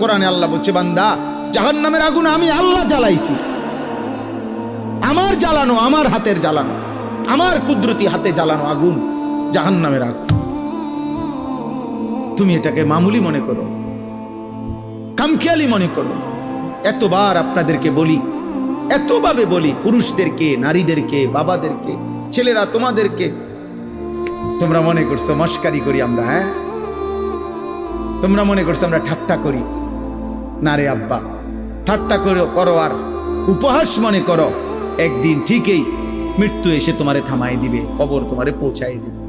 কোরআনে আল্লাহ বলছে, বান্দা জাহান্নামের আগুন আমি আল্লাহ জ্বালাইছি, আমার জ্বালানো, আমার হাতের জ্বালানো, আমার কুদরতি হাতে জ্বালানো আগুন জাহান্নামের আগুন। তুমি এটাকে মামুলি মনে করো, খামখেয়ালি মনে করো। এতবার আপনাদেরকে বলি, এতভাবে বলি, পুরুষদেরকে, নারীদেরকে, বাবাদেরকে, ছেলেরা তোমাদেরকে, তোমরা মনে করছো মস্কারি করি আমরা, হ্যাঁ? তোমরা মনে করছো আমরা ঠাট্টা করি। না রে আব্বা, ঠাট্টা করো আর উপহাস মনে করো। একদিন ঠিকই মৃত্যু এসে তোমারে থামাই দিবে, খবর তোমারে পৌঁছাই দিবে।